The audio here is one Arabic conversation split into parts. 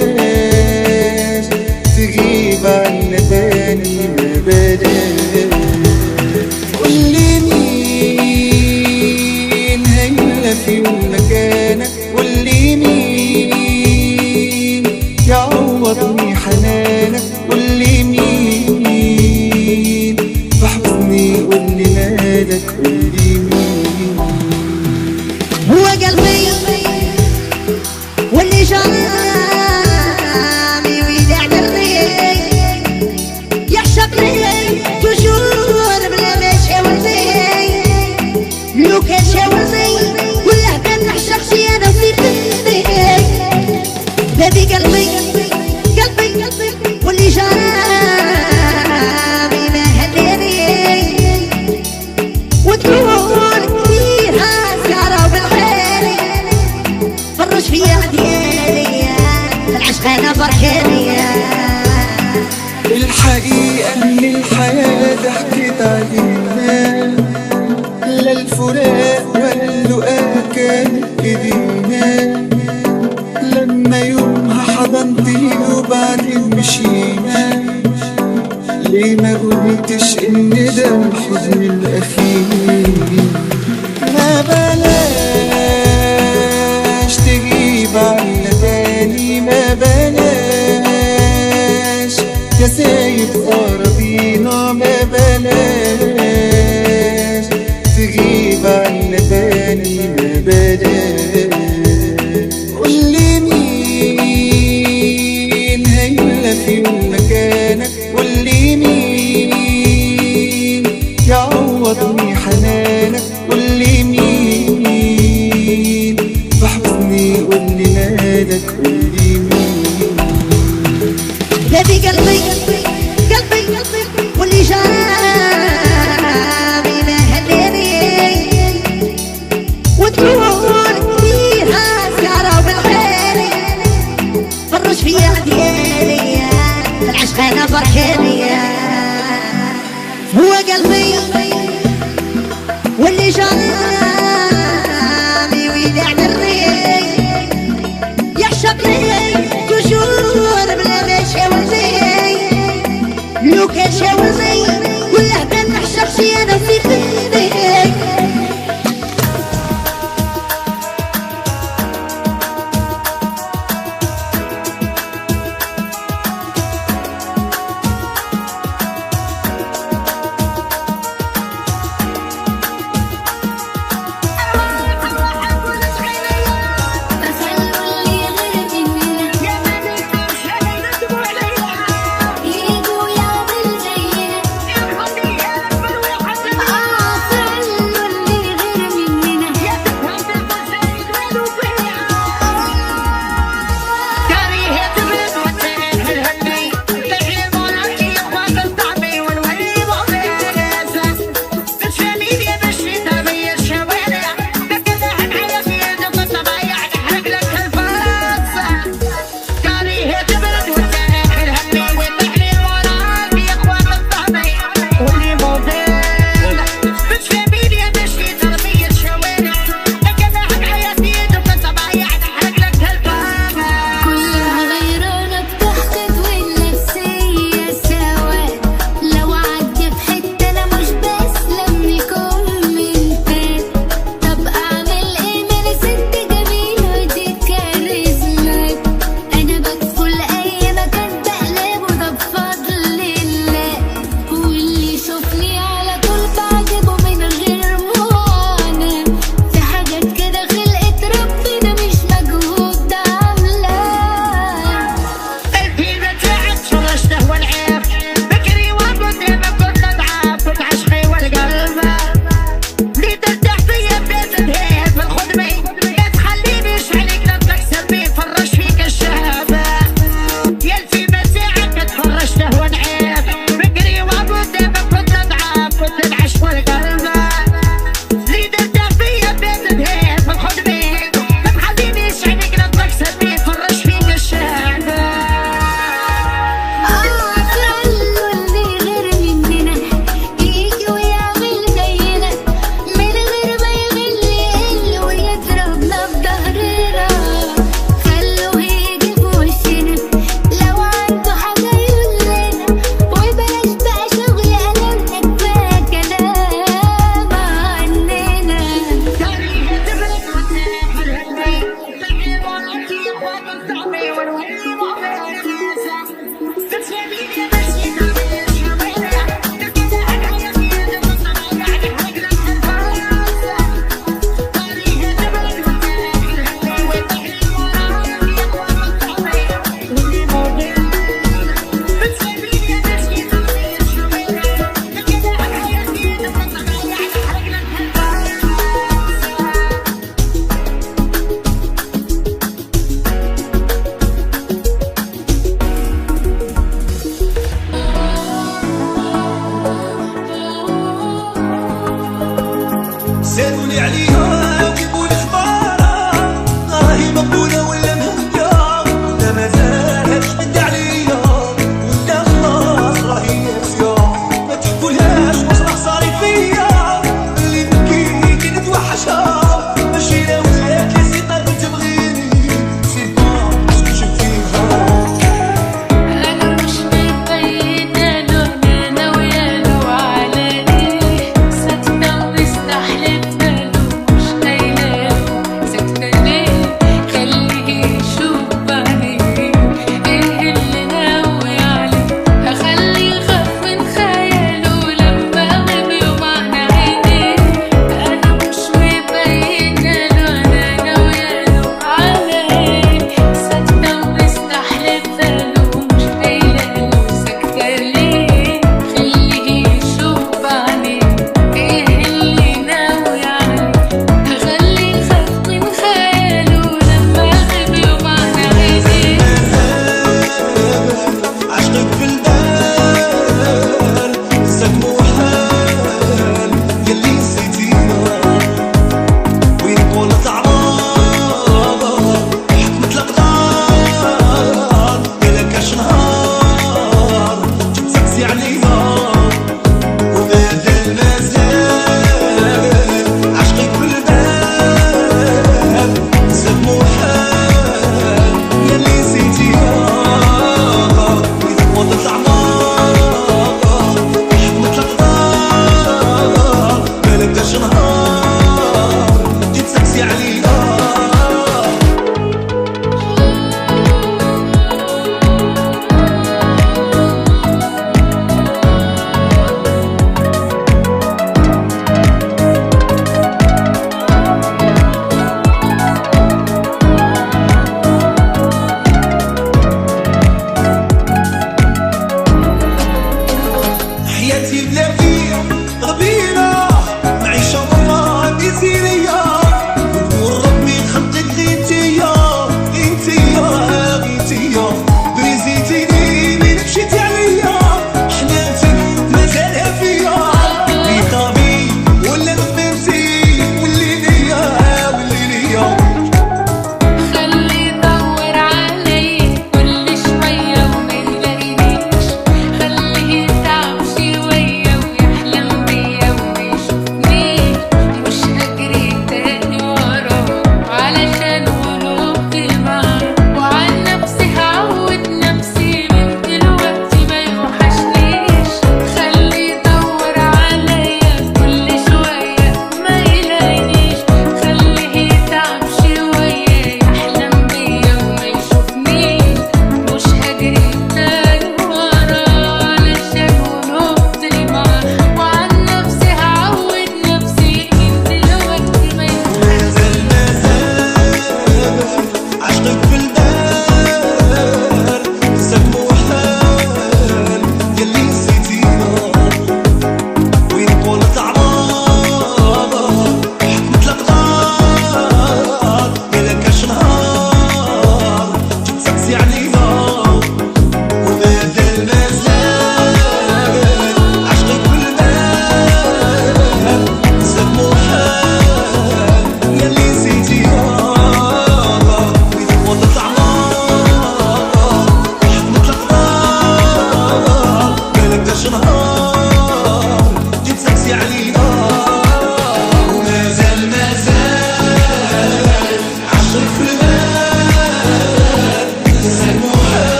بلاش تغيب عنا تاني، ما بلاش. قولي مين هيملى في يوم مكانك، قولي مين يعوضني حنانك، قولي مين في حضني، قولي مالك، قولي مين. هو قلبي واللي جرامي ويدع دري يعشق لي تجور بلا ما شاورني، لو كان شاورني ولا كان نعشق شي انا في قلبي. بابي قلبي قلبي واللي جرامي ما هديني وتقول كثير هاسكارة بالحالي فرش فيا عديالي العشق انا بركاني. الحقيقة ان الحياة ضحكت علينا، لا الفراق ولا اللقاء كان بايدينا. لما يومها حضنتني وبعدين مشينا، ليه ما قلتش ان ده الحزن الاخير. ما بلاش تجيب عنا تاني، ما بلاش يا سايب أراضينا، ما بلاش تغيب عنا تاني، ما بلاش. قولي مين هيملى في يوم مكانك، قولي مين يعوضني حنانك، قولي مين في حضني، قولي مالك، قولي مين. بابي قلبي قلبي واللي جرامي ما هديني وتقول كثير هاسكارة بالحالي فرش فيا عديالي العشق انا بركاني. هو قلبي واللي جرامي ويدع دري يعشق لي تجور بلا ما شاورني، لو كان شاورني ولا كان نعشق شي انا في قلبي. يا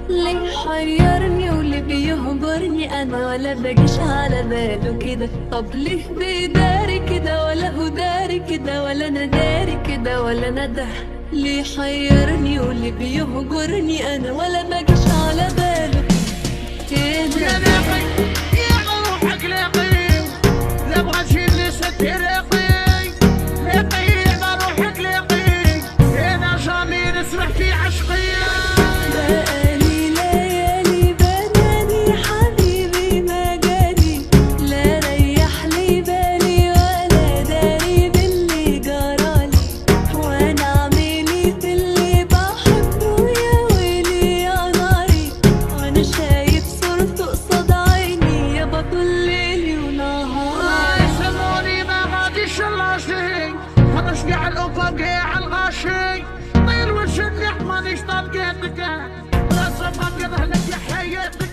ليه حيرني واللي بيهجرني انا ولا باجيش على باله كده؟ طب ليه بيداري كده ولا هو داري كده ولا انا داري كده ولا انا ده؟ ليه حيرني واللي بيهجرني انا ولا باجيش على باله كده؟ يا لاقي يا روحك لاقي لا بغى شي اللي ست لاقي لاقي يا روحك لاقي انا جامي نسرح في عشقي بقالي ليالي بناني حبيبي ما جاني لا ريح لي بالي ولا داري باللي جرالي وانا اعملي في اللي بحبه يا ويلي يا ناري وانا شايف صورته قصاد عيني يا بطل ليلي ونهاري يسموني ما غاديش اللاشي خرج على الافق على الغاشي طير وش النعمة مانيش طالقيتك لا صفا قد هلك يا حياتي